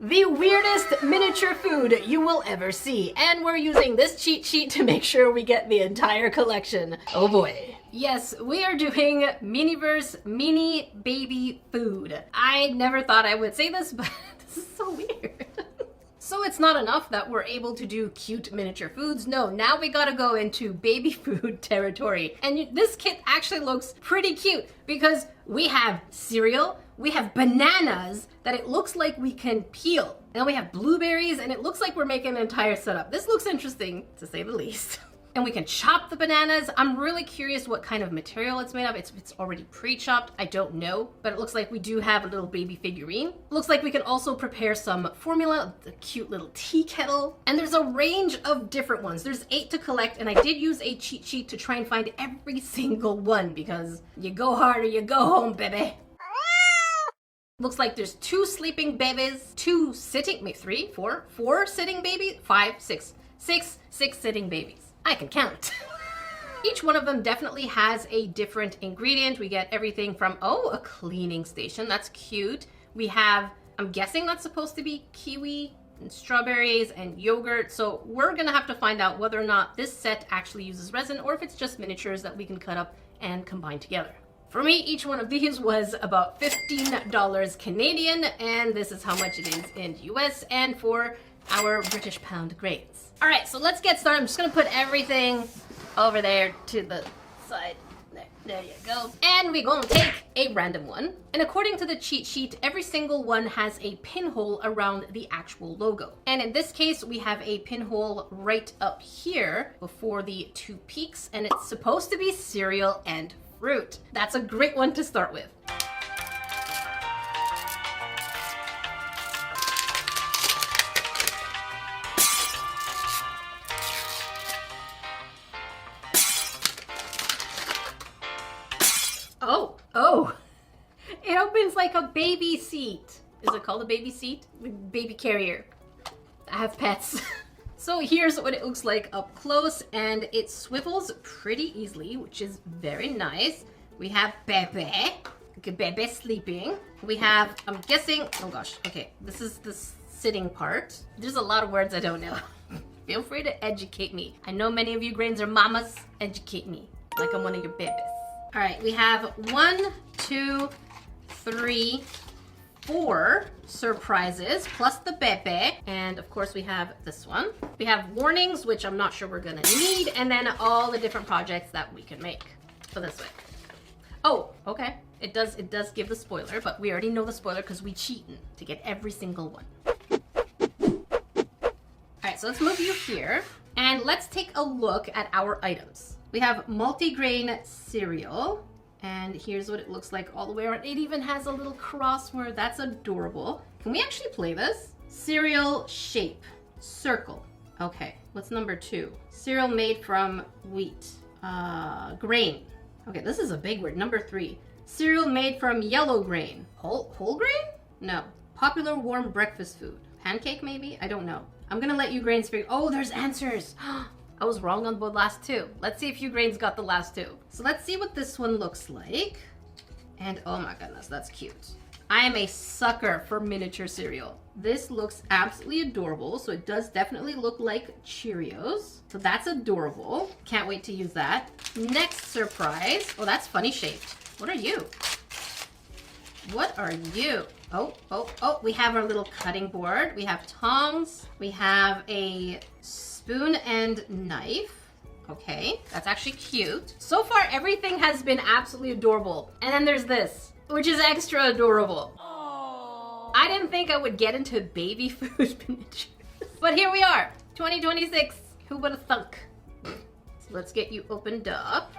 The weirdest miniature food you will ever see. And we're using this cheat sheet to make sure we get the entire collection. Oh boy. Yes, we are doing Miniverse mini baby food. I never thought I would say this, but this is so weird. So it's not enough that we're able to do cute miniature foods. No, now we gotta go into baby food territory. And this kit actually looks pretty cute because we have cereal, we have bananas that it looks like we can peel. And then we have blueberries and it looks like we're making an entire setup. This looks interesting, to say the least. And we can chop the bananas. I'm really curious what kind of material it's made of. It's already pre-chopped. I don't know, but it looks like we do have a little baby figurine. Looks like we can also prepare some formula, a cute little tea kettle. And there's a range of different ones. There's 8 to collect, and I did use a cheat sheet to try and find every single one because you go hard or you go home, baby. Looks like there's 2 sleeping babies, 2 sitting, maybe 3, 4 sitting babies, 5, 6 sitting babies. I can count. Each one of them definitely has a different ingredient. We get everything from, oh, a cleaning station. That's cute. We have, I'm guessing that's supposed to be kiwi and strawberries and yogurt. So we're gonna have to find out whether or not this set actually uses resin or if it's just miniatures that we can cut up and combine together. For me, each one of these was about $15 Canadian, and this is how much it is in US and for our British pound grades. All right, so let's get started. I'm just gonna put everything over there to the side. There you go. And we're gonna take a random one. And according to the cheat sheet, every single one has a pinhole around the actual logo. And in this case, we have a pinhole right up here before the 2 peaks, and it's supposed to be cereal and fruit. That's a great one to start with. Oh, it opens like a baby seat. Is it called a baby seat? Baby carrier. I have pets. So here's what it looks like up close, and it swivels pretty easily, which is very nice. We have Bebe. Bebe sleeping. We have, I'm guessing, oh gosh, okay, this is the sitting part. There's a lot of words I don't know. Feel free to educate me. I know many of you grains are mamas. Educate me like I'm one of your babies. All right, we have 1, 2, 3, 4 surprises, plus the Bebe. And of course we have this one. We have warnings, which I'm not sure we're gonna need, and then all the different projects that we can make. So this way. Oh, okay. It does give the spoiler, but we already know the spoiler because we cheating to get every single one. All right, so let's move you here. And let's take a look at our items. We have multi-grain cereal, and here's what it looks like all the way around. It even has a little crossword. That's adorable. Can we actually play this? Cereal shape, circle. Okay, what's number 2? Cereal made from wheat, grain. Okay, this is a big word. Number 3, cereal made from yellow grain. Whole grain? No. Popular warm breakfast food. Pancake maybe? I don't know. I'm gonna let you grains figure. Oh, there's answers. I was wrong on the last 2. Let's see if you grains got the last 2. So let's see what this one looks like. And oh my goodness, that's cute. I am a sucker for miniature cereal. This looks absolutely adorable. So it does definitely look like Cheerios. So that's adorable. Can't wait to use that. Next surprise. Oh, that's funny shaped. What are you? What are you? Oh, we have our little cutting board. We have tongs. We have a spoon and knife. Okay, that's actually cute. So far, everything has been absolutely adorable. And then there's this, which is extra adorable. Aww. I didn't think I would get into baby food miniatures. But here we are, 2026. Who would have thunk? So let's get you opened up.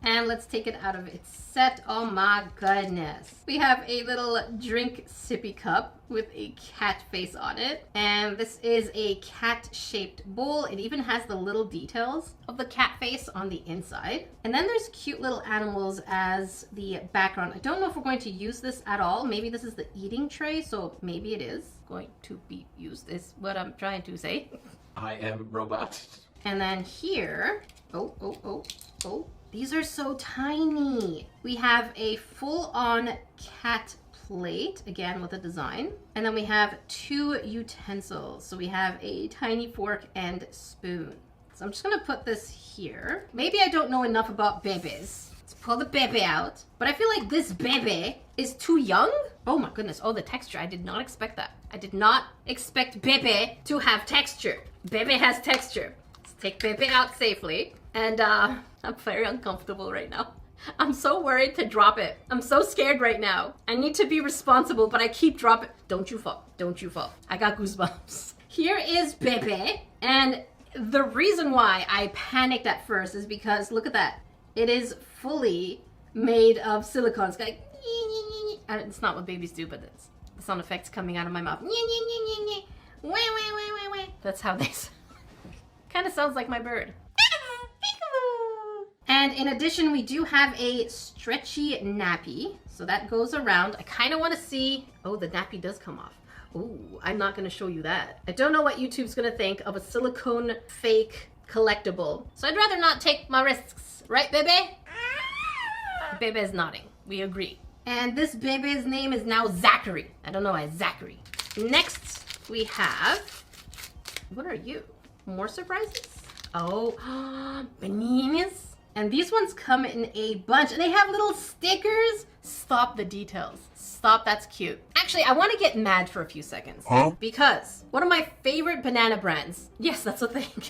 And let's take it out of its set. Oh my goodness. We have a little drink sippy cup with a cat face on it. And this is a cat-shaped bowl. It even has the little details of the cat face on the inside. And then there's cute little animals as the background. I don't know if we're going to use this at all. Maybe this is the eating tray, so maybe it is going to be used, is what I'm trying to say. I am robot. And then here, oh, these are so tiny. We have a full-on cat plate, again with a design. And then we have 2 utensils. So we have a tiny fork and spoon. So I'm just gonna put this here. Maybe I don't know enough about bebes. Let's pull the bebe out. But I feel like this bebe is too young. Oh my goodness, oh the texture, I did not expect that. I did not expect bebe to have texture. Bebe has texture. Let's take bebe out safely. And I'm very uncomfortable right now. I'm so worried to drop it. I'm so scared right now. I need to be responsible, but I keep dropping. Don't you fall, don't you fall. I got goosebumps. Here is bebe, and the reason why I panicked at first is because, look at that. It is fully made of silicone. It's like, it's not what babies do, but it's the sound effects coming out of my mouth. That's how they sound. Kind of sounds like my bird. And in addition, we do have a stretchy nappy. So that goes around. I kind of want to see, oh, the nappy does come off. Ooh, I'm not going to show you that. I don't know what YouTube's going to think of a silicone fake collectible. So I'd rather not take my risks. Right, Bebe? Bebe's nodding. We agree. And this Bebe's name is now Zachary. I don't know why, Zachary. Next, we have, what are you? More surprises? Oh, bananas. And these ones come in a bunch and they have little stickers. Stop the details. Stop, that's cute. Actually, I want to get mad for a few seconds. Huh? Because one of my favorite banana brands, yes, that's a thing,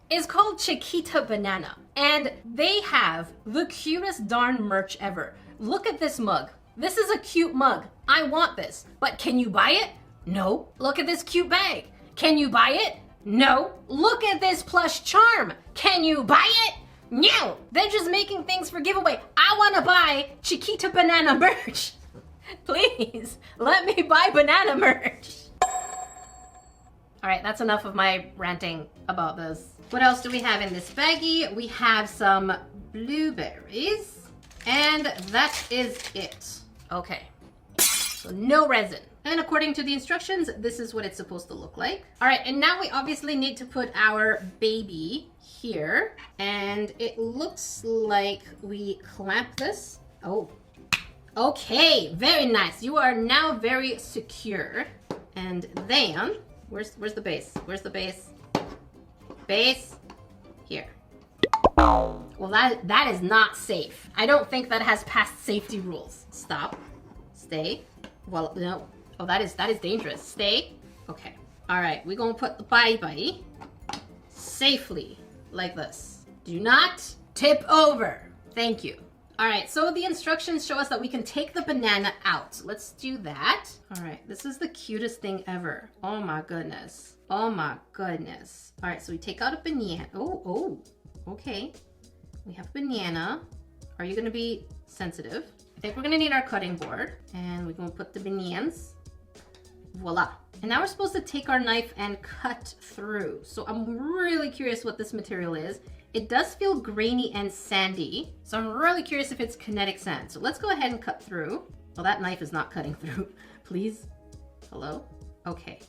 is called Chiquita Banana. And they have the cutest darn merch ever. Look at this mug. This is a cute mug. I want this. But can you buy it? No. Look at this cute bag. Can you buy it? No. Look at this plush charm. Can you buy it? No, they're just making things for giveaway. I want to buy Chiquita Banana merch. Please, let me buy banana merch. All right, that's enough of my ranting about this. What else do we have in this baggie? We have some blueberries, and that is it. Okay, so no resin. And according to the instructions, this is what it's supposed to look like. All right, and now we obviously need to put our baby here. And it looks like we clamp this. Oh, okay, very nice. You are now very secure. And then, where's the base? Where's the base? Base, here. Well, that is not safe. I don't think that has passed safety rules. Stop, stay, well, no. Oh, that is dangerous. Stay. Okay. All right. We're going to put the baby safely like this. Do not tip over. Thank you. All right. So the instructions show us that we can take the banana out. Let's do that. All right. This is the cutest thing ever. Oh my goodness. Oh my goodness. All right. So we take out a banana. Oh, okay. We have a banana. Are you going to be sensitive? I think we're going to need our cutting board, and we're going to put the bananas. Voila. And now we're supposed to take our knife and cut through. So I'm really curious what this material is. It does feel grainy and sandy. So I'm really curious if it's kinetic sand. So let's go ahead and cut through. Well, that knife is not cutting through. Please. Hello? Okay.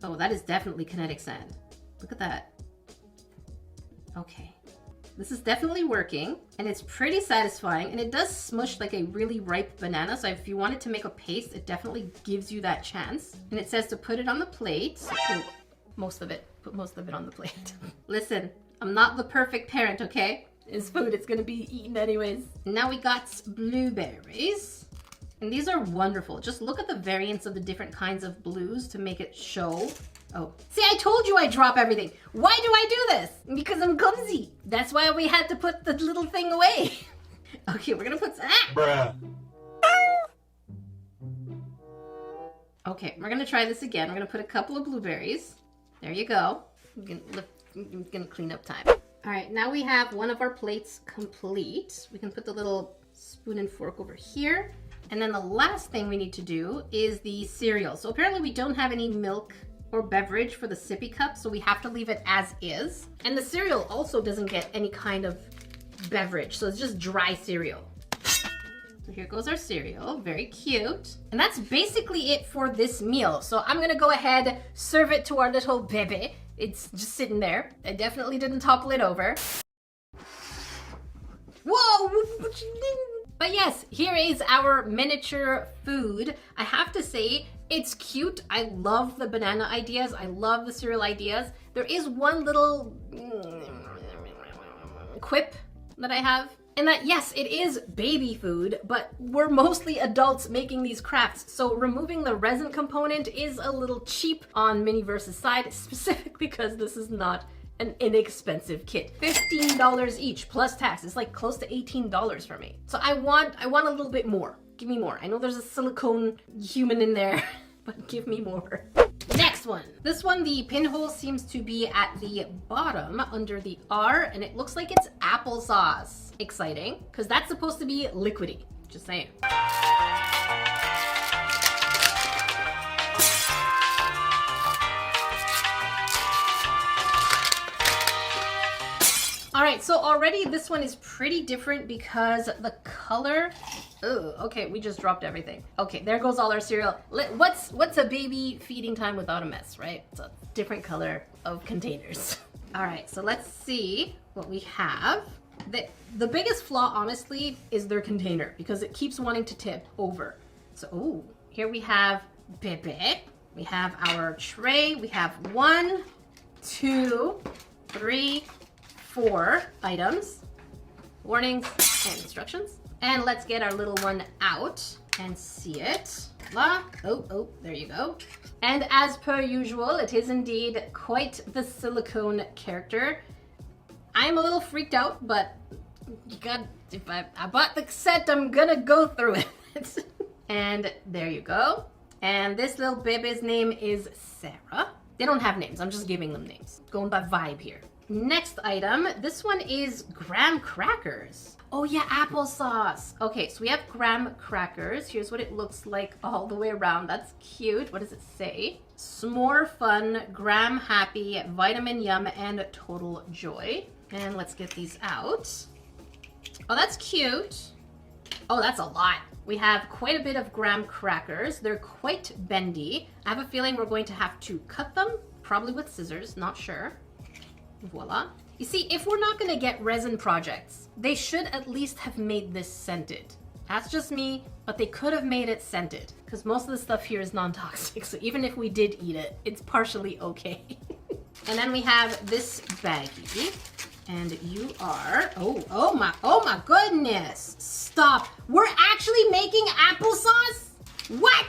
Oh, that is definitely kinetic sand. Look at that. Okay. This is definitely working, and it's pretty satisfying, and it does smush like a really ripe banana, so if you wanted to make a paste, it definitely gives you that chance. And it says to put it on the plate. So most of it. Put most of it on the plate. Listen, I'm not the perfect parent, okay? It's food, it's gonna be eaten anyways. Now we got blueberries. And these are wonderful. Just look at the variants of the different kinds of blues to make it show. Oh, see, I told you I drop everything. Why do I do this? Because I'm clumsy. That's why we had to put the little thing away. Okay, we're gonna put bruh. Okay, we're gonna try this again. We're gonna put a couple of blueberries. There you go. I'm gonna clean up time. All right, now we have one of our plates complete. We can put the little spoon and fork over here. And then the last thing we need to do is the cereal. So apparently we don't have any milk or beverage for the sippy cup, so we have to leave it as is. And the cereal also doesn't get any kind of beverage, so it's just dry cereal. So here goes our cereal, very cute. And that's basically it for this meal. So I'm gonna go ahead, serve it to our little bebe. It's just sitting there. I definitely didn't topple it over. Whoa! But yes, here is our miniature food. I have to say, it's cute. I love the banana ideas. I love the cereal ideas. There is one little quip that I have. And that, yes, it is baby food, but we're mostly adults making these crafts. So removing the resin component is a little cheap on Miniverse's side, specifically because this is not an inexpensive kit. $15 each plus tax. It's like close to $18 for me. So I want a little bit more. Give me more. I know there's a silicone human in there, but give me more. Next one. This one, the pinhole seems to be at the bottom under the R, and it looks like it's applesauce. Exciting, because that's supposed to be liquidy. Just saying. All right, so already this one is pretty different because the color, oh, okay, we just dropped everything. Okay, there goes all our cereal. What's a baby feeding time without a mess, right? It's a different color of containers. All right, so let's see what we have. The biggest flaw, honestly, is their container because it keeps wanting to tip over. So, ooh, here we have Bebe. We have our tray. We have 1, 2, 3, 4 items, warnings and instructions. And let's get our little one out and see it. La. Oh, there you go. And as per usual, it is indeed quite the silicone character. I'm a little freaked out, but if I bought the set, I'm gonna go through it. And there you go. And this little baby's name is Sarah. They don't have names, I'm just giving them names. Going by vibe here. Next item, this one is graham crackers. Oh yeah, applesauce. Okay, so we have graham crackers. Here's what it looks like all the way around. That's cute. What does it say? S'more fun, graham happy, vitamin yum, and total joy. And let's get these out. Oh, that's cute. Oh, that's a lot. We have quite a bit of graham crackers. They're quite bendy. I have a feeling we're going to have to cut them, probably with scissors, not sure. Voila. You see, if we're not gonna get resin projects, they should at least have made this scented. That's just me, but they could have made it scented because most of the stuff here is non-toxic. So even if we did eat it, it's partially okay. And then we have this baggie. And you are, oh my goodness. Stop. We're actually making applesauce? What?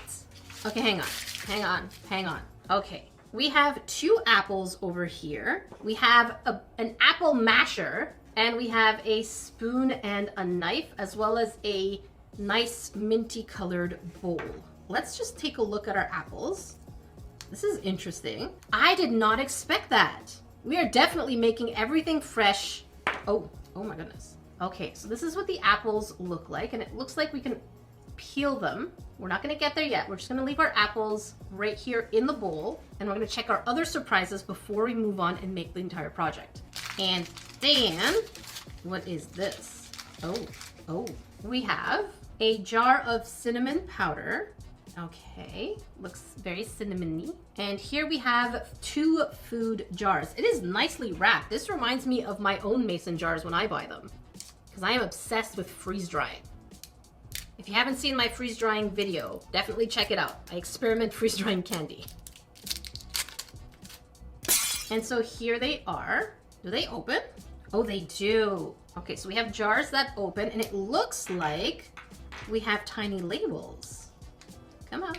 Okay, hang on. Okay, we have 2 apples over here. We have an apple masher, and we have a spoon and a knife, as well as a nice minty colored bowl. Let's just take a look at our apples. This is interesting. I did not expect that. We are definitely making everything fresh. Oh my goodness. Okay, so this is what the apples look like, and it looks like we can peel them. We're not gonna get there yet. We're just gonna leave our apples right here in the bowl, and we're gonna check our other surprises before we move on and make the entire project. And then, what is this? Oh, we have a jar of cinnamon powder. Okay, looks very cinnamony. And here we have 2 food jars. It is nicely wrapped. This reminds me of my own mason jars when I buy them, because I am obsessed with freeze drying. If you haven't seen my freeze drying video, definitely check it out. I experiment freeze drying candy. And so here they are. Do they open? Oh, they do. Okay, so we have jars that open, and it looks like we have tiny labels. Come on.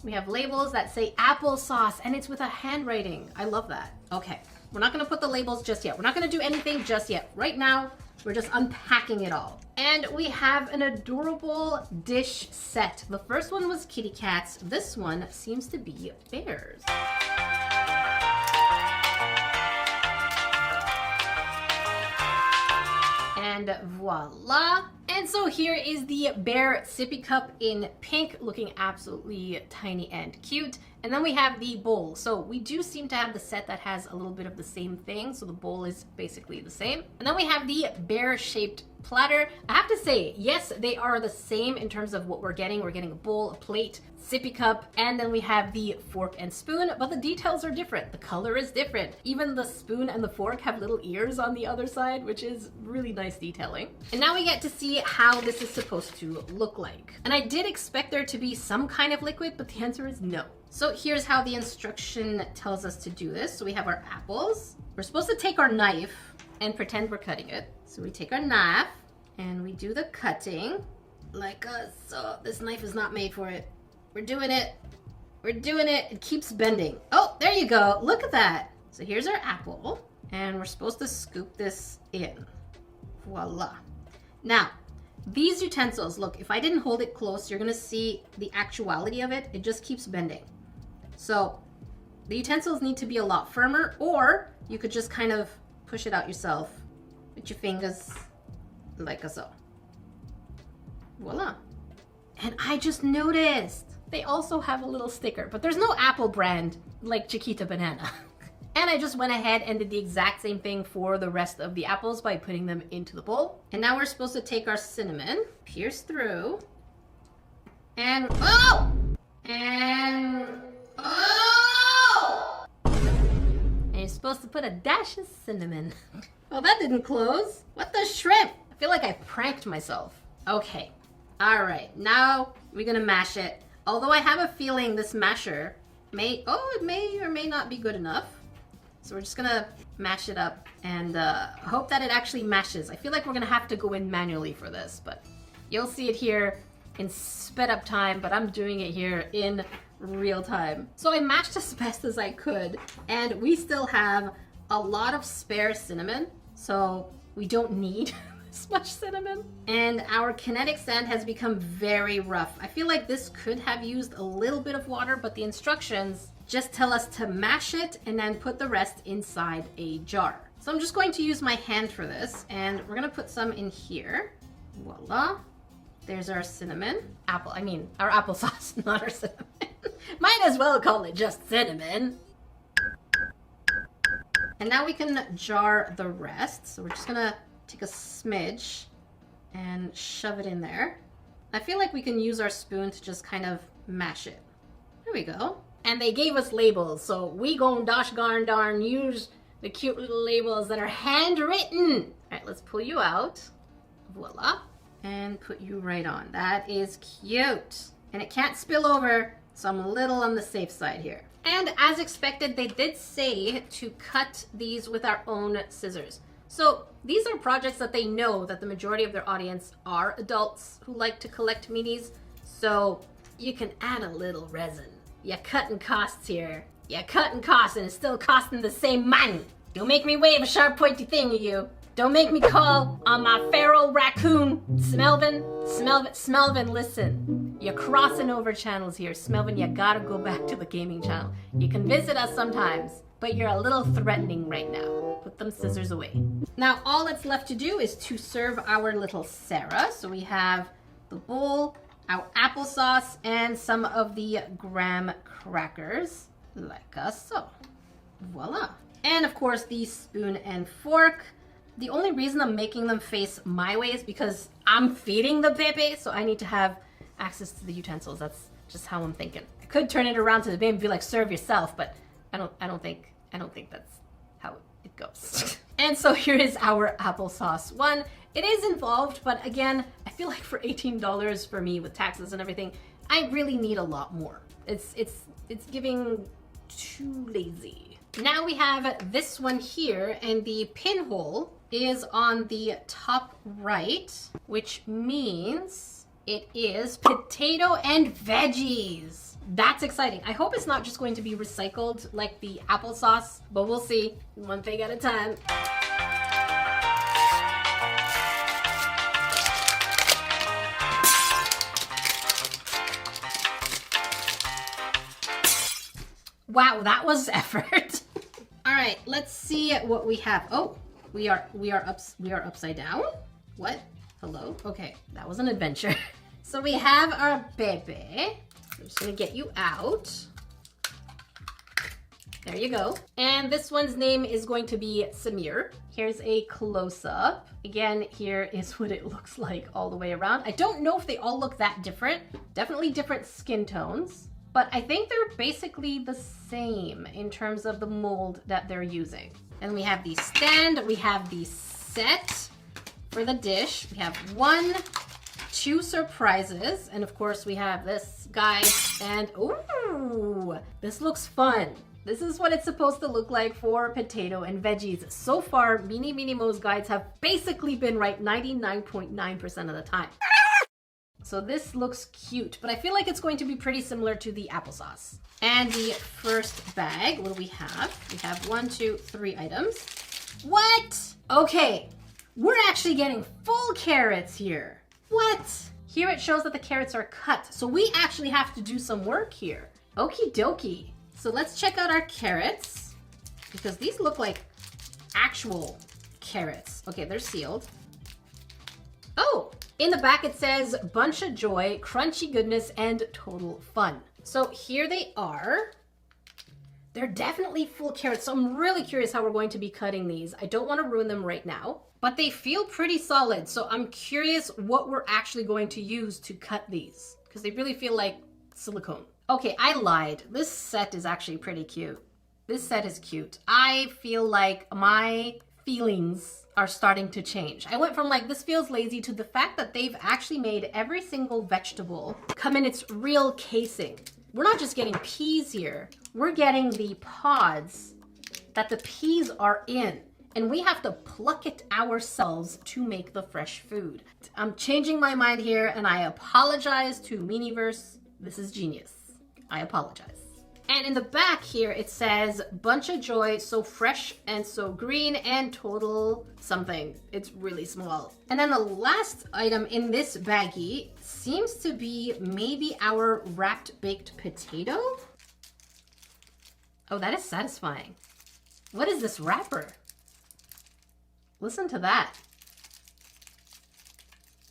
We have labels that say applesauce, and it's with a handwriting. I love that. Okay, we're not gonna put the labels just yet. We're not gonna do anything just yet. Right now, we're just unpacking it all. And we have an adorable dish set. The first one was kitty cats. This one seems to be bears. And voila. And so here is the bear sippy cup in pink, looking absolutely tiny and cute. And then we have the bowl. So we do seem to have the set that has a little bit of the same thing. So the bowl is basically the same. And then we have the bear-shaped platter. I have to say, yes, they are the same in terms of what we're getting. We're getting a bowl, a plate, sippy cup, and then we have the fork and spoon, but the details are different. The color is different. Even the spoon and the fork have little ears on the other side, which is really nice detailing. And now we get to see how this is supposed to look like. And I did expect there to be some kind of liquid, but the answer is no. So here's how the instruction tells us to do this. So we have our apples. We're supposed to take our knife and pretend we're cutting it. So we take our knife and we do the cutting like so. This knife is not made for it. We're doing it. We're doing it. It keeps bending. Oh, there you go. Look at that. So here's our apple and we're supposed to scoop this in. Voila. Now, these utensils, look, if I didn't hold it close, you're gonna see the actuality of it. It just keeps bending. So the utensils need to be a lot firmer, or you could just kind of push it out yourself with your fingers like so. Voila. And I just noticed they also have a little sticker, but there's no Apple brand like Chiquita Banana. And I just went ahead and did the exact same thing for the rest of the apples by putting them into the bowl. And now we're supposed to take our cinnamon, pierce through, and oh! And oh! And you're supposed to put a dash of cinnamon. Well, that didn't close. What the shrimp? I feel like I pranked myself. Okay. All right, now we're gonna mash it. Although I have a feeling this masher it may or may not be good enough. So we're just gonna mash it up and hope that it actually mashes. I feel like we're gonna have to go in manually for this, but you'll see it here in sped up time, but I'm doing it here in real time. So I mashed as best as I could, and we still have a lot of spare cinnamon, so we don't need this much cinnamon. And our kinetic sand has become very rough. I feel like this could have used a little bit of water, but the instructions just tell us to mash it and then put the rest inside a jar. So I'm just going to use my hand for this, and we're gonna put some in here. Voila. There's our cinnamon. Our applesauce, not our cinnamon. Might as well call it just cinnamon. And now we can jar the rest. So we're just gonna take a smidge and shove it in there. I feel like we can use our spoon to just kind of mash it. There we go. And they gave us labels, so we gon' darn use the cute little labels that are handwritten. All right, let's pull you out. Voila. And put you right on. That is cute. And it can't spill over, so I'm a little on the safe side here. And as expected, they did say to cut these with our own scissors. So these are projects that they know that the majority of their audience are adults who like to collect minis, so you can add a little resin. You're cutting costs here. You're cutting costs and it's still costing the same money. Don't make me wave a sharp pointy thing at you. Don't make me call on my feral raccoon. Smelvin, listen. You're crossing over channels here. Smelvin, you gotta go back to the gaming channel. You can visit us sometimes, but you're a little threatening right now. Put them scissors away. Now all that's left to do is to serve our little Sarah. So we have the bowl, our applesauce, and some of the graham crackers, like so. Voila. And of course the spoon and fork. The only reason I'm making them face my way is because I'm feeding the baby, so I need to have access to the utensils. That's just how I'm thinking. I could turn it around to the baby and be like, serve yourself, but I don't think that's how it goes. And so here is our applesauce one. It is involved, but again, I feel like for $18 for me with taxes and everything, I really need a lot more. It's giving too lazy. Now we have this one here, and the pinhole is on the top right, which means it is potato and veggies. That's exciting. I hope it's not just going to be recycled like the applesauce, but we'll see. One thing at a time. Wow, that was effort. All right, let's see what we have. Oh, we are upside down. What? Hello? Okay, that was an adventure. So we have our baby. I'm just gonna get you out. There you go. And this one's name is going to be Samir. Here's a close-up. Again, here is what it looks like all the way around. I don't know if they all look that different. Definitely different skin tones. But I think they're basically the same in terms of the mold that they're using. And we have the stand, we have the set for the dish. We have 1, 2 surprises, and of course we have this guide, and ooh, this looks fun. This is what it's supposed to look like for potato and veggies. So far, Mini Mo's guides have basically been right 99.9% of the time. So this looks cute, but I feel like it's going to be pretty similar to the applesauce. And the first bag, what do we have? We have 1, 2, 3 items. What? Okay, we're actually getting full carrots here. What? Here it shows that the carrots are cut, so we actually have to do some work here. Okie dokie. So let's check out our carrots, because these look like actual carrots. Okay, they're sealed. Oh, in the back it says bunch of joy, crunchy goodness, and total fun. So here they are. They're definitely full carrots, so I'm really curious how we're going to be cutting these. I don't want to ruin them right now, but they feel pretty solid, so I'm curious what we're actually going to use to cut these, because they really feel like silicone. Okay, I lied. This set is actually pretty cute. This set is cute. I feel like my feelings are starting to change. I went from like, this feels lazy, to the fact that they've actually made every single vegetable come in its real casing. We're not just getting peas here. We're getting the pods that the peas are in, and we have to pluck it ourselves to make the fresh food. I'm changing my mind here, and I apologize to Miniverse. This is genius. I apologize. And in the back here, it says bunch of joy, so fresh and so green, and total something. It's really small. And then the last item in this baggie seems to be maybe our wrapped baked potato. Oh, that is satisfying. What is this wrapper? Listen to that.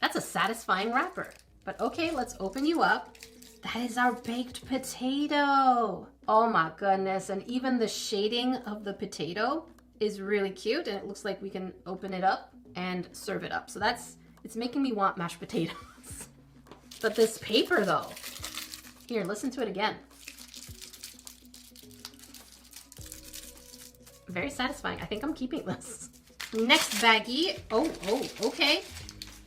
That's a satisfying wrapper. But okay, let's open you up. That is our baked potato. Oh my goodness. And even the shading of the potato is really cute. And it looks like we can open it up and serve it up. So it's making me want mashed potatoes. But this paper though, here, listen to it again. Very satisfying. I think I'm keeping this. Next baggie. Oh, okay.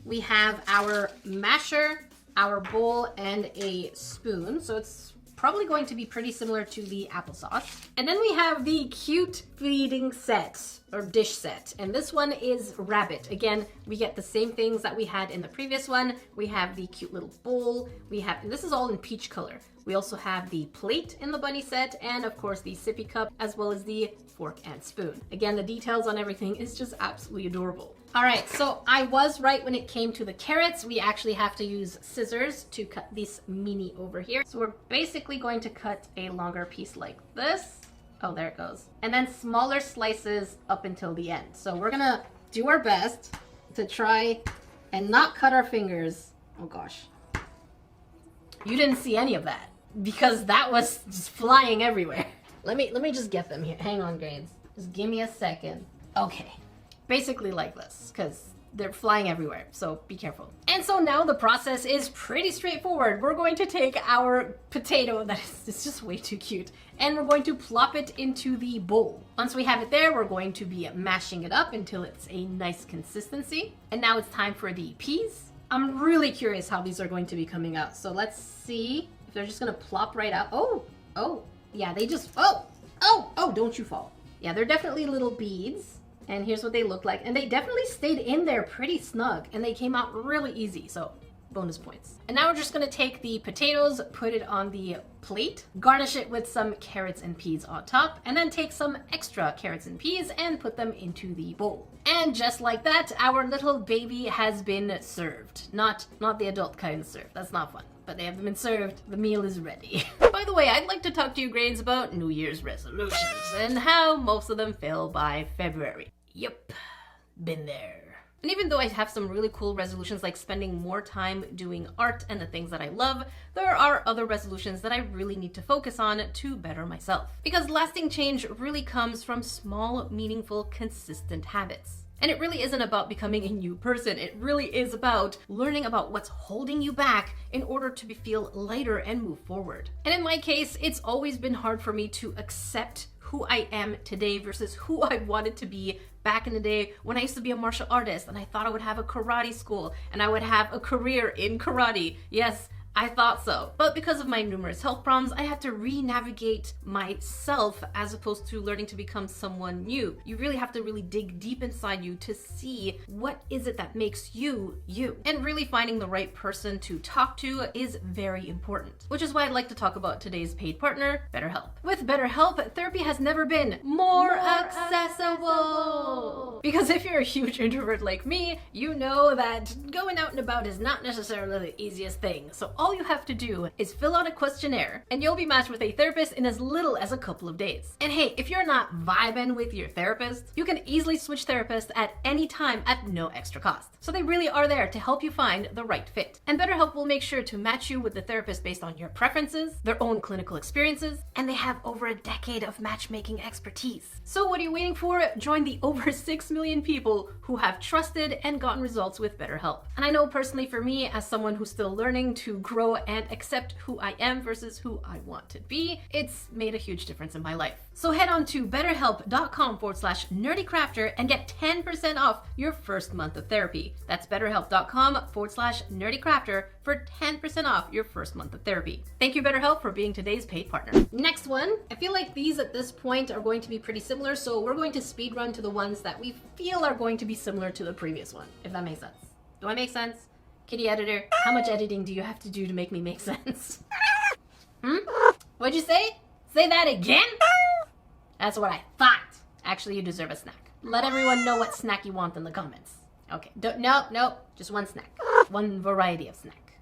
We have our masher, our bowl, and a spoon. So it's probably going to be pretty similar to the applesauce. And then we have the cute feeding set, or dish set. And this one is rabbit. Again, we get the same things that we had in the previous one. We have the cute little bowl. We have, and this is all in peach color. We also have the plate in the bunny set, and of course the sippy cup, as well as the fork and spoon. Again, the details on everything is just absolutely adorable. All right, so I was right when it came to the carrots. We actually have to use scissors to cut this mini over here. So we're basically going to cut a longer piece like this. Oh, there it goes. And then smaller slices up until the end. So we're gonna do our best to try and not cut our fingers. Oh gosh. You didn't see any of that because that was just flying everywhere. Let me just get them here. Hang on, Grains. Just give me a second. Okay. Basically like this, because they're flying everywhere, so be careful. And so now the process is pretty straightforward. We're going to take our potato, it's just way too cute, and we're going to plop it into the bowl. Once we have it there, we're going to be mashing it up until it's a nice consistency. And now it's time for the peas. I'm really curious how these are going to be coming out. So let's see if they're just gonna plop right out. Oh, yeah, they just, oh, don't you fall. Yeah, they're definitely little beads. And here's what they look like. And they definitely stayed in there pretty snug, and they came out really easy. So bonus points. And now we're just gonna take the potatoes, put it on the plate, garnish it with some carrots and peas on top, and then take some extra carrots and peas and put them into the bowl. And just like that, our little baby has been served. Not the adult kind served. That's not fun. But they have been served. The meal is ready. By the way, I'd like to talk to you, Grains, about New Year's resolutions and how most of them fail by February. Yep, been there. And even though I have some really cool resolutions like spending more time doing art and the things that I love, there are other resolutions that I really need to focus on to better myself. Because lasting change really comes from small, meaningful, consistent habits. And it really isn't about becoming a new person. It really is about learning about what's holding you back in order to feel lighter and move forward. And in my case, it's always been hard for me to accept who I am today versus who I wanted to be back in the day when I used to be a martial artist and I thought I would have a karate school and I would have a career in karate. Yes, I thought so. But because of my numerous health problems, I had to re-navigate myself as opposed to learning to become someone new. You really have to really dig deep inside you to see what is it that makes you, you. And really finding the right person to talk to is very important. Which is why I'd like to talk about today's paid partner, BetterHelp. With BetterHelp, therapy has never been more accessible. Because if you're a huge introvert like me, you know that going out and about is not necessarily the easiest thing. So all you have to do is fill out a questionnaire and you'll be matched with a therapist in as little as a couple of days. And hey, if you're not vibing with your therapist, you can easily switch therapists at any time at no extra cost. So they really are there to help you find the right fit. And BetterHelp will make sure to match you with the therapist based on your preferences, their own clinical experiences, and they have over a decade of matchmaking expertise. So what are you waiting for? Join the over 6 million people who have trusted and gotten results with BetterHelp. And I know personally for me, as someone who's still learning to grow and accept who I am versus who I want to be, it's made a huge difference in my life. So head on to betterhelp.com/nerdycrafter and get 10% off your first month of therapy. That's betterhelp.com/nerdycrafter for 10% off your first month of therapy. Thank you, BetterHelp, for being today's paid partner. Next one, I feel like these at this point are going to be pretty similar, so we're going to speed run to the ones that we feel are going to be similar to the previous one, if that makes sense. Do I make sense? Kitty editor, how much editing do you have to do to make me make sense? What'd you say? Say that again? That's what I thought. Actually, you deserve a snack. Let everyone know what snack you want in the comments. Okay, no, just one snack. One variety of snack.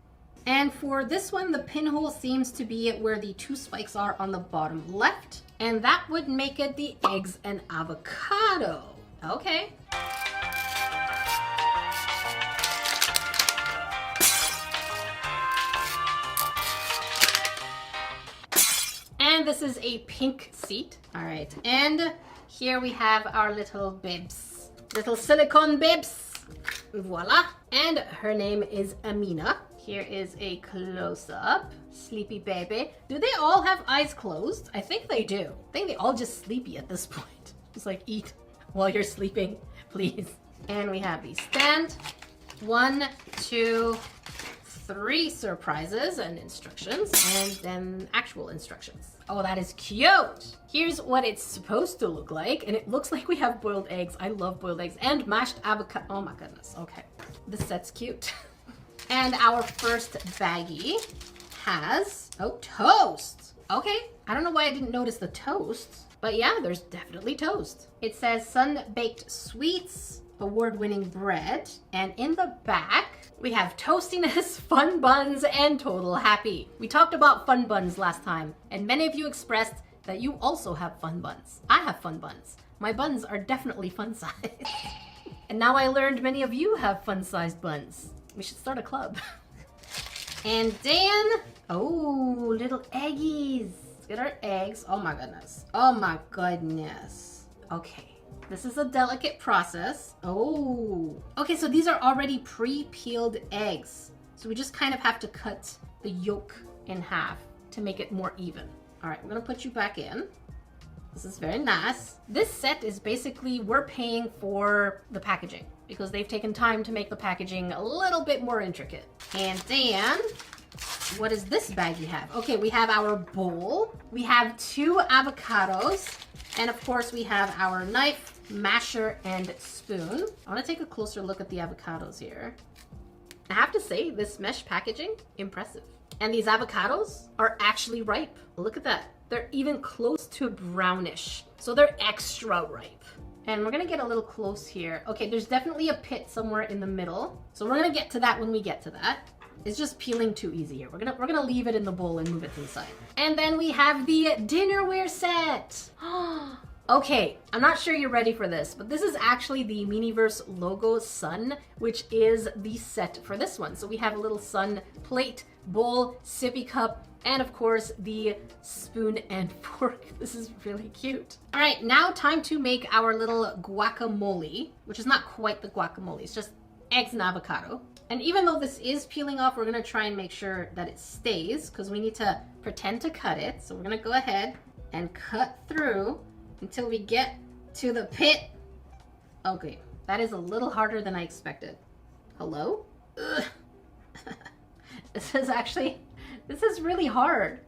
And for this one, the pinhole seems to be where the 2 spikes are on the bottom left. And that would make it the eggs and avocado. Okay. And this is a pink seat. All right, and here we have our little bibs. Little silicone bibs. Voila. And her name is Amina. Here is a close-up. Sleepy baby. Do they all have eyes closed? I think they do. I think they all just sleepy at this point. Just like eat while you're sleeping, please. And we have the stand. 1, 2, 3 surprises and instructions, and then actual instructions. Oh, that is cute. Here's what it's supposed to look like, and it looks like we have boiled eggs. I love boiled eggs and mashed avocado. Oh my goodness. Okay, this set's cute. And our first baggie has, oh, toast. Okay, I don't know why I didn't notice the toast, but yeah, there's definitely toast. It says sun-baked sweets, award-winning bread, and in the back, we have toastiness, fun buns, and total happy. We talked about fun buns last time, and many of you expressed that you also have fun buns. I have fun buns. My buns are definitely fun-sized. And now I learned many of you have fun-sized buns. We should start a club. And Dan, oh, little eggies. Let's get our eggs. Oh my goodness. Oh my goodness. Okay. This is a delicate process. Oh, okay, so these are already pre-peeled eggs. So we just kind of have to cut the yolk in half to make it more even. All right, we're gonna put you back in. This is very nice. This set is basically, we're paying for the packaging because they've taken time to make the packaging a little bit more intricate. And then, what does this baggie have? Okay, we have our bowl. We have 2 avocados. And of course we have our knife, masher, and spoon. I wanna take a closer look at the avocados here. I have to say, this mesh packaging, impressive. And these avocados are actually ripe. Look at that. They're even close to brownish. So they're extra ripe. And we're gonna get a little close here. Okay, there's definitely a pit somewhere in the middle. So we're gonna get to that when we get to that. It's just peeling too easy here. We're gonna leave it in the bowl and move it to the side. And then we have the dinnerware set. Okay, I'm not sure you're ready for this, but this is actually the Miniverse logo sun, which is the set for this one. So we have a little sun plate, bowl, sippy cup, and of course the spoon and fork. This is really cute. All right, now time to make our little guacamole, which is not quite the guacamole, it's just eggs and avocado. And even though this is peeling off, we're gonna try and make sure that it stays because we need to pretend to cut it. So we're gonna go ahead and cut through until we get to the pit. Okay, that is a little harder than I expected. Hello? Ugh. This is really hard.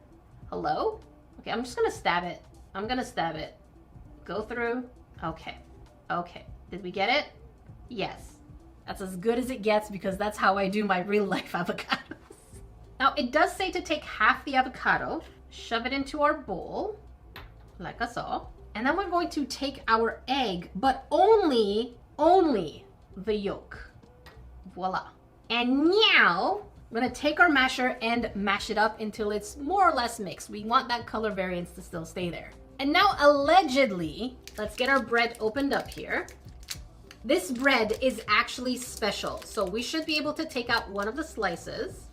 Hello? Okay, I'm just gonna stab it. I'm gonna stab it. Go through. Okay. Okay. Did we get it? Yes. That's as good as it gets because that's how I do my real life avocados. Now, it does say to take half the avocado, shove it into our bowl, like I saw. And then we're going to take our egg, but only the yolk. Voila. And now we're gonna take our masher and mash it up until it's more or less mixed. We want that color variance to still stay there. And now allegedly, let's get our bread opened up here. This bread is actually special. So we should be able to take out one of the slices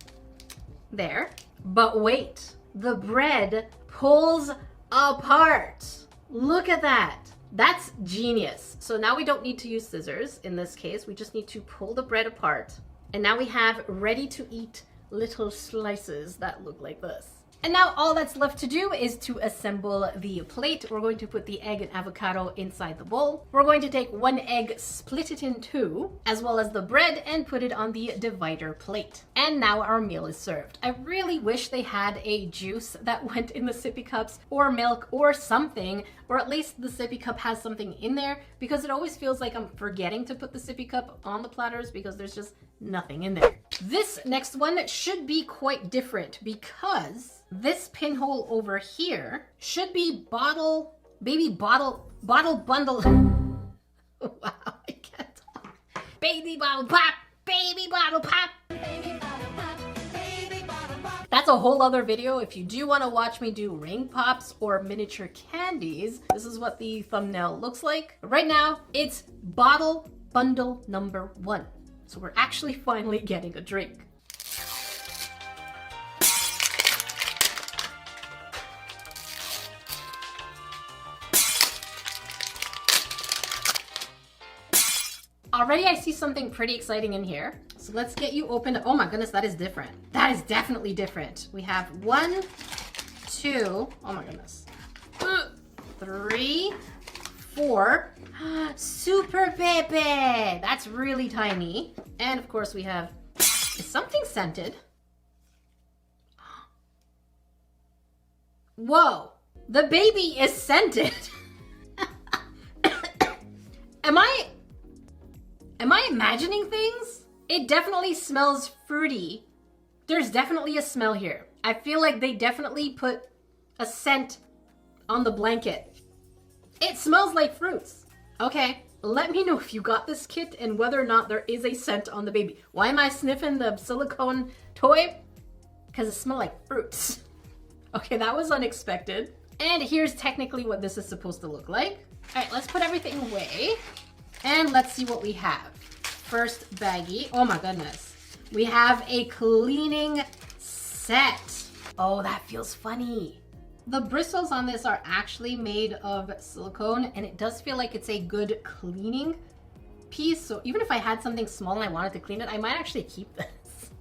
there. But wait, the bread pulls apart. Look at that. That's genius. So now we don't need to use scissors in this case. We just need to pull the bread apart. And now we have ready to eat little slices that look like this. And now all that's left to do is to assemble the plate. We're going to put the egg and avocado inside the bowl. We're going to take one egg, split it in two, as well as the bread, and put it on the divider plate. And now our meal is served. I really wish they had a juice that went in the sippy cups or milk or something, or at least the sippy cup has something in there, because it always feels like I'm forgetting to put the sippy cup on the platters because there's just nothing in there. This next one should be quite different because this pinhole over here should be bottle bundle. Wow, I can't talk. Baby bottle pop, baby bottle pop. Baby bottle pop, baby bottle pop. That's a whole other video. If you do want to watch me do ring pops or miniature candies, this is what the thumbnail looks like. Right now, it's bottle bundle number 1. So we're actually finally getting a drink. Already I see something pretty exciting in here. So let's get you open. Oh my goodness, that is different. That is definitely different. We have 1, 2, oh my goodness, 3, 4. Super baby! That's really tiny. And of course we have, is something scented? Whoa, the baby is scented. Am I imagining things? It definitely smells fruity. There's definitely a smell here. I feel like they definitely put a scent on the blanket. It smells like fruits. Okay, let me know if you got this kit and whether or not there is a scent on the baby. Why am I sniffing the silicone toy? Because it smells like fruits. Okay, that was unexpected. And here's technically what this is supposed to look like. All right, let's put everything away. And let's see what we have. First baggie. Oh my goodness. We have a cleaning set. Oh, that feels funny. The bristles on this are actually made of silicone, and it does feel like it's a good cleaning piece. So even if I had something small and I wanted to clean it, I might actually keep this.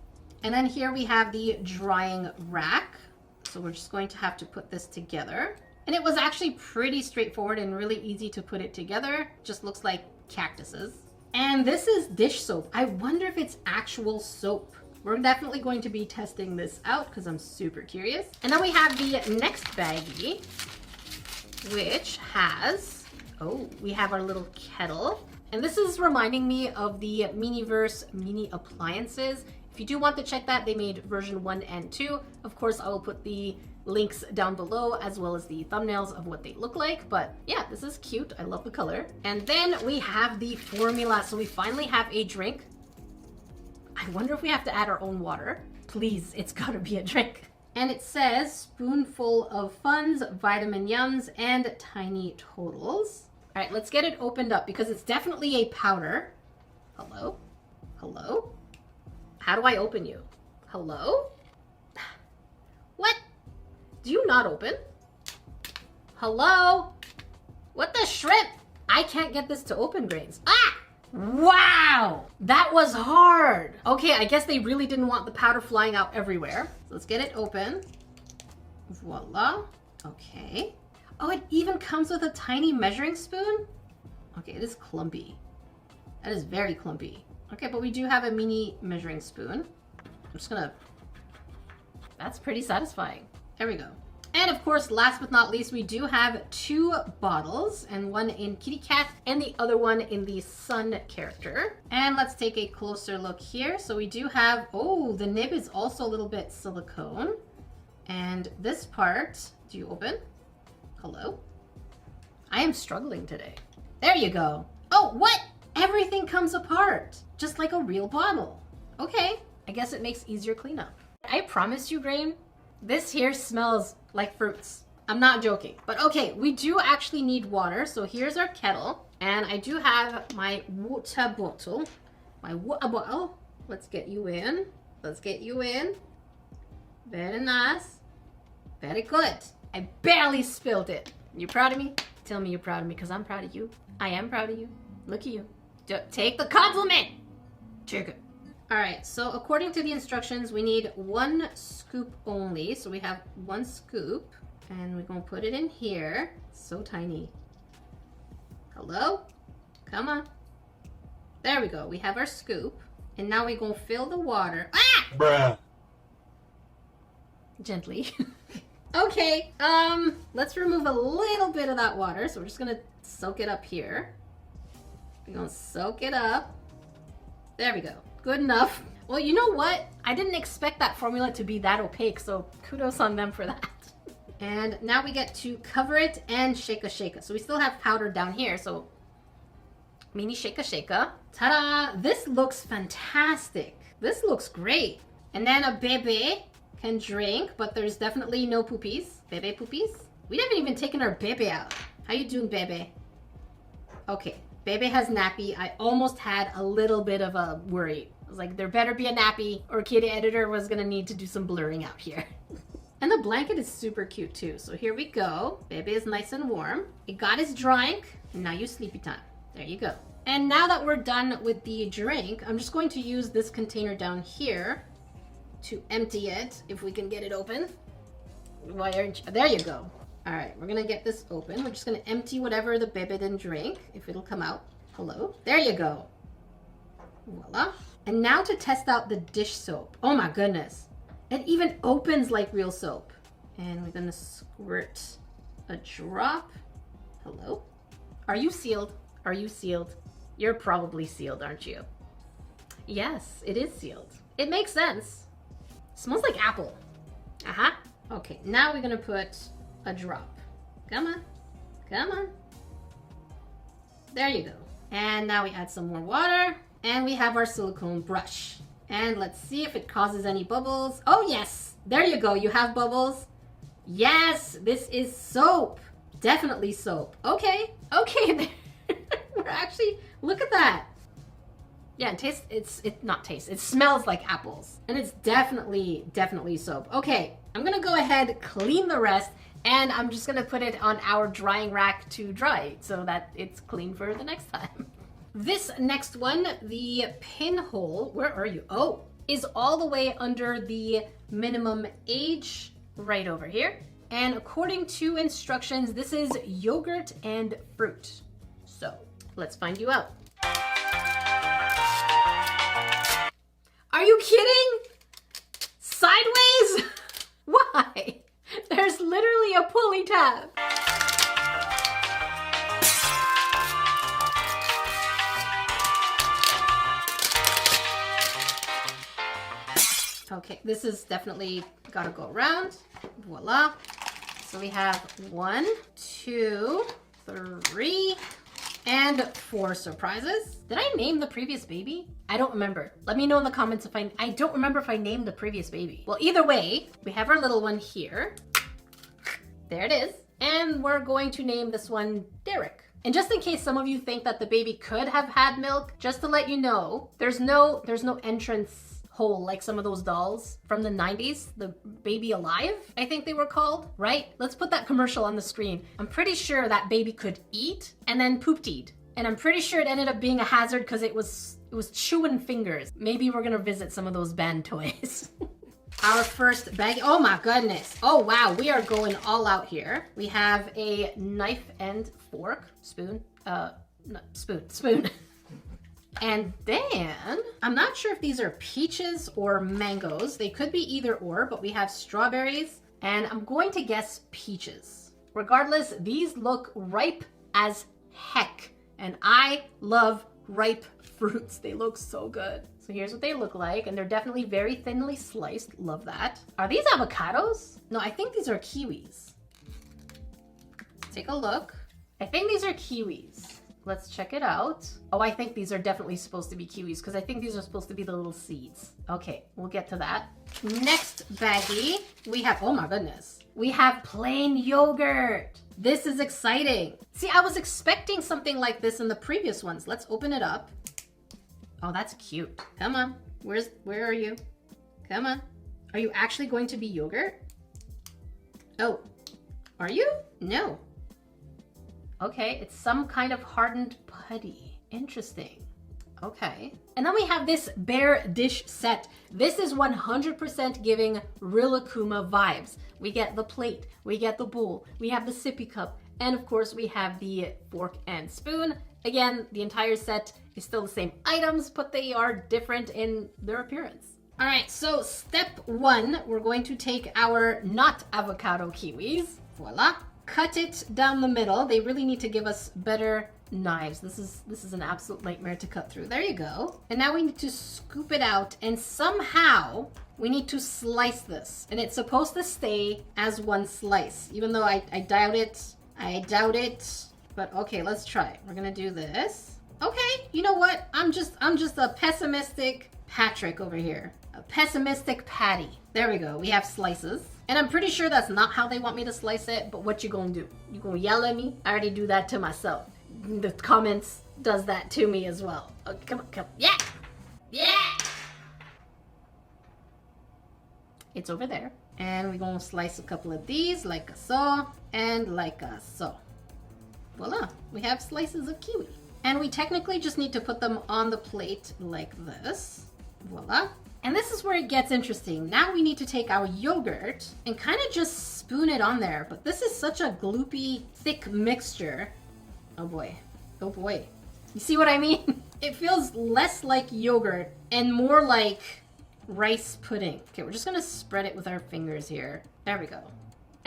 And then here we have the drying rack. So we're just going to have to put this together. And it was actually pretty straightforward and really easy to put it together. Just looks like cactuses. And this is dish soap. I wonder if it's actual soap. We're definitely going to be testing this out because I'm super curious. And then we have the next baggie, which has, oh, we have our little kettle. And this is reminding me of the Miniverse mini appliances. If you do want to check that, they made version 1 and 2. Of course, I will put the links down below as well as the thumbnails of what they look like. But yeah, this is cute. I love the color. And then we have the formula. So we finally have a drink. I wonder if we have to add our own water. Please, it's gotta be a drink. And it says spoonful of funds, vitamin yums, and tiny totals. All right, let's get it opened up because it's definitely a powder. Hello? Hello? How do I open you? Hello? What? Do you not open? Hello? What the shrimp? I can't get this to open, Grains. Ah! Wow! That was hard. Okay, I guess they really didn't want the powder flying out everywhere. So let's get it open. Voila. Okay. Oh, it even comes with a tiny measuring spoon? Okay, it is clumpy. That is very clumpy. Okay, but we do have a mini measuring spoon. I'm just gonna... That's pretty satisfying. There we go. And of course, last but not least, we do have 2 bottles, and one in Kitty Cat and the other one in the Sun character. And let's take a closer look here. So we do have, oh, the nib is also a little bit silicone. And this part, do you open? Hello? I am struggling today. There you go. Oh, what? Everything comes apart, just like a real bottle. Okay, I guess it makes easier cleanup. I promise you, Grain, this here smells like fruits. I'm not joking. But okay, we do actually need water. So here's our kettle. And I do have my water bottle. My water bottle. Let's get you in. Let's get you in. Very nice. Very good. I barely spilled it. You proud of me? Tell me you're proud of me because I'm proud of you. I am proud of you. Look at you. Take the compliment. Take it. All right, so according to the instructions, we need 1 scoop only. So we have 1 scoop, and we're gonna put it in here. So tiny. Hello? Come on. There we go. We have our scoop, and now we're gonna fill the water. Ah! Bruh. Gently. Okay, let's remove a little bit of that water. So we're just gonna soak it up here. We're gonna soak it up. There we go. Good enough. Well, you know what? I didn't expect that formula to be that opaque, so kudos on them for that. And now we get to cover it and shake-a. So we still have powder down here, so mini shake-a. Ta-da! This looks fantastic. This looks great. And then a bebe can drink, but there's definitely no poopies. Bebe poopies? We haven't even taken our bebe out. How you doing, bebe? Okay. Bebe has nappy. I almost had a little bit of a worry. I was like, there better be a nappy or Kitty Editor was gonna need to do some blurring out here. And the blanket is super cute too. So here we go. Bebe is nice and warm. He got his drink, and now you sleepy time. There you go. And now that we're done with the drink, I'm just going to use this container down here to empty it, if we can get it open. Why aren't you? There you go. All right, we're gonna get this open. We're just gonna empty whatever the bebe didn't drink, if it'll come out. Hello? There you go. Voila. And now to test out the dish soap. Oh my goodness. It even opens like real soap. And we're gonna squirt a drop. Hello? Are you sealed? Are you sealed? You're probably sealed, aren't you? Yes, it is sealed. It makes sense. Smells like apple. Uh-huh. Okay, now we're gonna put a drop. Come on. Come on. There you go. And now we add some more water. And we have our silicone brush. And let's see if it causes any bubbles. Oh, yes. There you go. You have bubbles. Yes, this is soap. Definitely soap. Okay. Okay. We're actually, look at that. Yeah, it smells like apples. And it's definitely soap. Okay, I'm gonna go ahead, clean the rest, and I'm just gonna put it on our drying rack to dry so that it's clean for the next time. This next one, the pinhole, where are you? Oh, is all the way under the minimum age right over here. And according to instructions, this is yogurt and fruit. So let's find you out. Are you kidding? Sideways? Why? There's literally a pulley tab. Okay, this is definitely gotta go around. Voila. So we have 1, 2, 3, and 4 surprises. Did I name the previous baby? I don't remember. Let me know in the comments if I don't remember if I named the previous baby. Well, either way, we have our little one here. There it is. And we're going to name this one Derek. And just in case some of you think that the baby could have had milk, just to let you know, there's no entrance hole like some of those dolls from the 90s, the Baby Alive, I think they were called, right? Let's put that commercial on the screen. I'm pretty sure that baby could eat and then poop-teed. And I'm pretty sure it ended up being a hazard because it was chewing fingers. Maybe we're gonna visit some of those band toys. Our first bag, oh my goodness. Oh wow, we are going all out here. We have a knife and fork, spoon. And then, I'm not sure if these are peaches or mangoes. They could be either or, but we have strawberries, and I'm going to guess peaches. Regardless, these look ripe as heck, and I love ripe fruits. They look so good. So here's what they look like, and they're definitely very thinly sliced. Love that. Are these avocados? No, I think these are kiwis. Take a look. I think these are kiwis. Let's check it out. Oh, I think these are definitely supposed to be kiwis because I think these are supposed to be the little seeds. Okay, we'll get to that. Next baggie, we have, oh my goodness. We have plain yogurt. This is exciting. See, I was expecting something like this in the previous ones. Let's open it up. Oh, that's cute. Come on. Where are you? Come on. Are you actually going to be yogurt? Oh, are you? No. Okay, it's some kind of hardened putty. Interesting. Okay. And then we have this bear dish set. This is 100% giving Rilakkuma vibes. We get the plate, we get the bowl, we have the sippy cup, and of course we have the fork and spoon. Again, the entire set is still the same items, but they are different in their appearance. All right, so step 1, we're going to take our not avocado kiwis. Voila. Cut it down the middle. They really need to give us better knives. This is an absolute nightmare to cut through. There you go. And now we need to scoop it out, and somehow we need to slice this. And it's supposed to stay as one slice, even though I doubt it. I doubt it. But okay, let's try. We're gonna do this. Okay, you know what? I'm just a pessimistic Patrick over here. A pessimistic Patty. There we go. We have slices. And I'm pretty sure that's not how they want me to slice it, but what you gonna do? You gonna yell at me? I already do that to myself. The comments does that to me as well. Okay, come on. Yeah! Yeah! It's over there. And we're gonna slice a couple of these like so and like so. Voila, we have slices of kiwi. And we technically just need to put them on the plate like this. Voila. And this is where it gets interesting. Now we need to take our yogurt and kind of just spoon it on there. But this is such a gloopy, thick mixture. Oh boy. Oh boy. You see what I mean? It feels less like yogurt and more like rice pudding. Okay, we're just gonna spread it with our fingers here. There we go.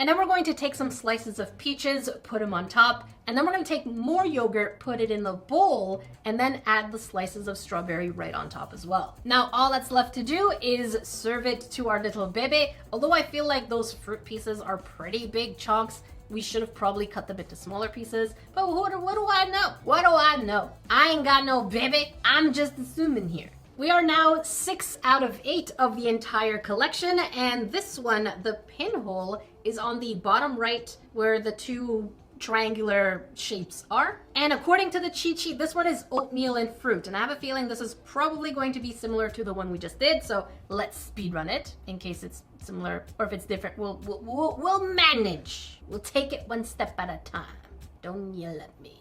And then we're going to take some slices of peaches, put them on top, and then we're going to take more yogurt, put it in the bowl, and then add the slices of strawberry right on top as well. Now, all that's left to do is serve it to our little bebe. Although I feel like those fruit pieces are pretty big chunks, we should have probably cut them into smaller pieces. But what do I know? What do I know? I ain't got no bebe. I'm just assuming here. We are now 6 out of 8 of the entire collection, and this one, the pinhole, is on the bottom right where the 2 triangular shapes are. And according to the cheat sheet, this one is oatmeal and fruit, and I have a feeling this is probably going to be similar to the one we just did, so let's speedrun it in case it's similar, or if it's different, we'll manage. We'll take it one step at a time. Don't yell at me.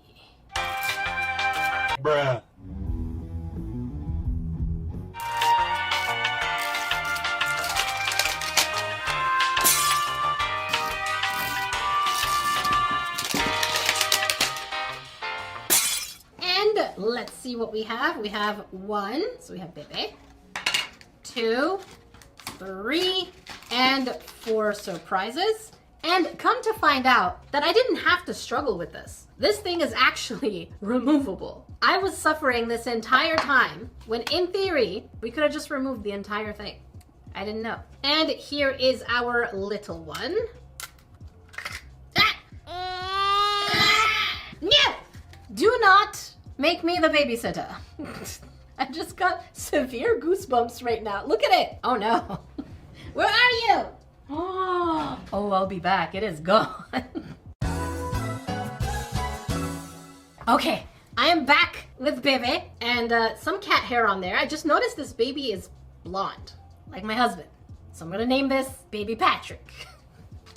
Bruh. Let's see what we have. We have 1, so we have Bebe, 2, 3, and 4 surprises. And come to find out that I didn't have to struggle with this. This thing is actually removable. I was suffering this entire time when in theory, we could have just removed the entire thing. I didn't know. And here is our little one. No! Do not make me the babysitter. I just got severe goosebumps right now. Look at it. Oh no. Where are you? Oh, I'll be back. It is gone. Okay, I am back with Bebe and some cat hair on there. I just noticed this baby is blonde, like my husband. So I'm gonna name this Baby Patrick.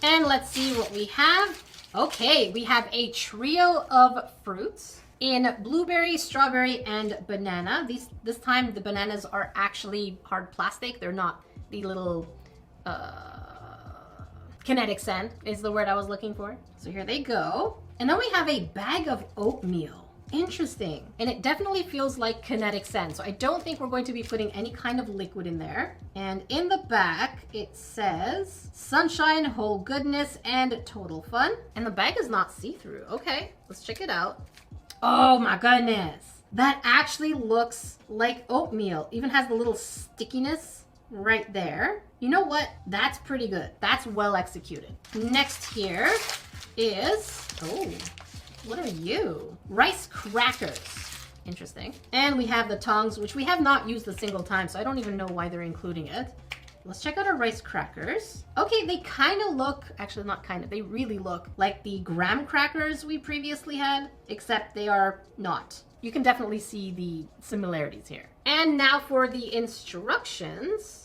And let's see what we have. Okay, we have a trio of fruits in blueberry, strawberry, and banana. This time the bananas are actually hard plastic. They're not the little kinetic sand is the word I was looking for. So here they go. And then we have a bag of oatmeal. Interesting. And it definitely feels like kinetic sand. So I don't think we're going to be putting any kind of liquid in there. And in the back, it says sunshine, whole goodness, and total fun. And the bag is not see-through. Okay, let's check it out. Oh my goodness. That actually looks like oatmeal. Even has the little stickiness right there. You know what? That's pretty good. That's well executed. Next here is, oh, what are you? Rice crackers. Interesting. And we have the tongs, which we have not used a single time, so I don't even know why they're including it. Let's check out our rice crackers. Okay, they kind of look, actually not kind of, they really look like the graham crackers we previously had, except they are not. You can definitely see the similarities here. And now for the instructions.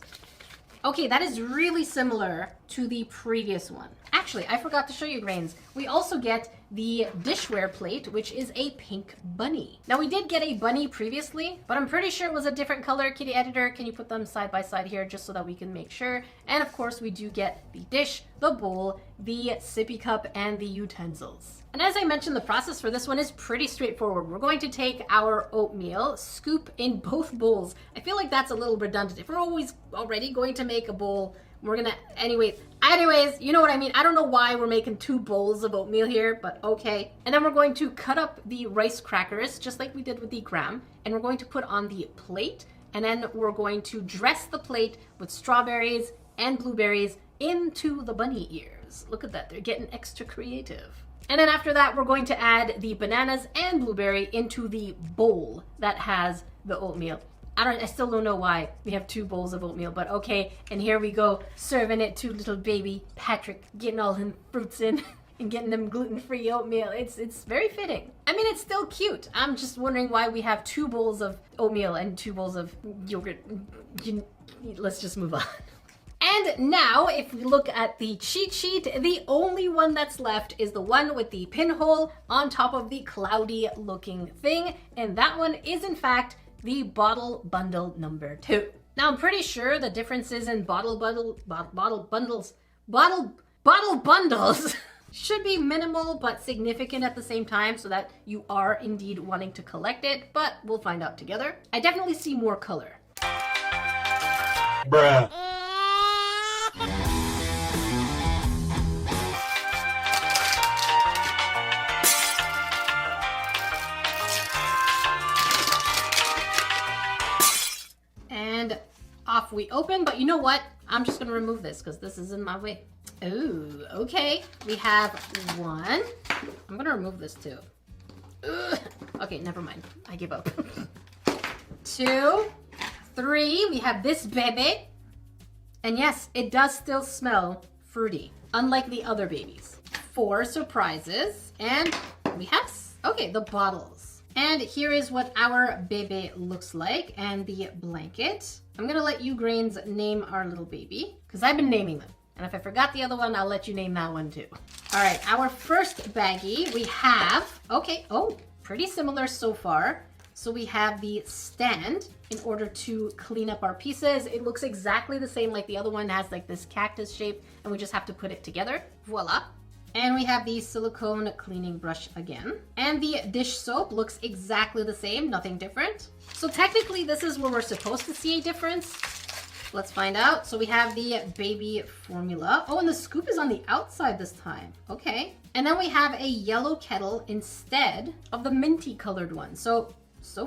Okay, that is really similar to the previous one. Actually, I forgot to show you, Grains. We also get the dishware plate, which is a pink bunny. Now, we did get a bunny previously, but I'm pretty sure it was a different color. Kitty Editor, can you put them side by side here just so that we can make sure? And of course, we do get the dish, the bowl, the sippy cup, and the utensils. And as I mentioned, the process for this one is pretty straightforward. We're going to take our oatmeal, scoop in both bowls. I feel like that's a little redundant. If we're already going to make a bowl, we're gonna, anyways, you know what I mean. I don't know why we're making 2 bowls of oatmeal here, but okay. And then we're going to cut up the rice crackers, just like we did with the graham, and we're going to put on the plate, and then we're going to dress the plate with strawberries and blueberries into the bunny ears. Look at that, they're getting extra creative. And then after that, we're going to add the bananas and blueberry into the bowl that has the oatmeal. I still don't know why we have 2 bowls of oatmeal, but okay. And here we go, serving it to little baby Patrick, getting all his fruits in and getting them gluten-free oatmeal. It's very fitting. I mean, it's still cute. I'm just wondering why we have 2 bowls of oatmeal and 2 bowls of yogurt. Let's just move on. And now, if we look at the cheat sheet, the only one that's left is the one with the pinhole on top of the cloudy looking thing. And that one is, in fact, the bottle bundle number 2. Now, I'm pretty sure the differences in bottle bundles should be minimal but significant at the same time, so that you are indeed wanting to collect it, but we'll find out together. I definitely see more color. Bruh. And off we open, but you know what? I'm just gonna remove this because this is in my way. Ooh, okay. We have 1. I'm gonna remove this too. Ugh. Okay, never mind. I give up. 2, 3, we have this baby. And yes, it does still smell fruity, unlike the other babies. 4 surprises, and we have, okay, the bottles. And here is what our baby looks like, and the blanket. I'm gonna let you, Grains, name our little baby, because I've been naming them. And if I forgot the other one, I'll let you name that one too. All right, our first baggie, we have, okay, oh, pretty similar so far. So we have the stand in order to clean up our pieces. It looks exactly the same like the other one. It has like this cactus shape, and we just have to put it together. Voila. And we have the silicone cleaning brush again. And the dish soap looks exactly the same, nothing different. So technically this is where we're supposed to see a difference. Let's find out. So we have the baby formula. Oh, and the scoop is on the outside this time. Okay. And then we have a yellow kettle instead of the minty colored one. So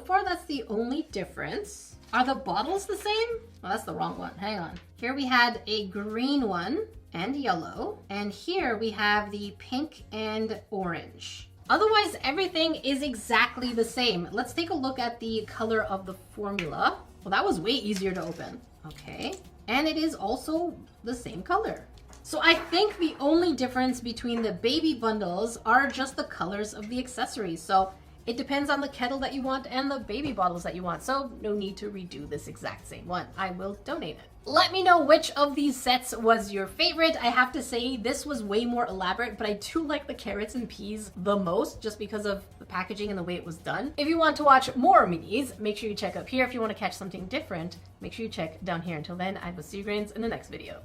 far that's the only difference. Are the bottles the same? Well, that's the wrong one. Hang on. Here we had a green one and yellow. And here we have the pink and orange. Otherwise, everything is exactly the same. Let's take a look at the color of the formula. Well, that was way easier to open. Okay. And it is also the same color. So I think the only difference between the baby bundles are just the colors of the accessories. So it depends on the kettle that you want and the baby bottles that you want. So no need to redo this exact same one. I will donate it. Let me know which of these sets was your favorite. I have to say this was way more elaborate, but I do like the carrots and peas the most just because of the packaging and the way it was done. If you want to watch more minis, make sure you check up here. If you want to catch something different, make sure you check down here. Until then, I will see you grains in the next video.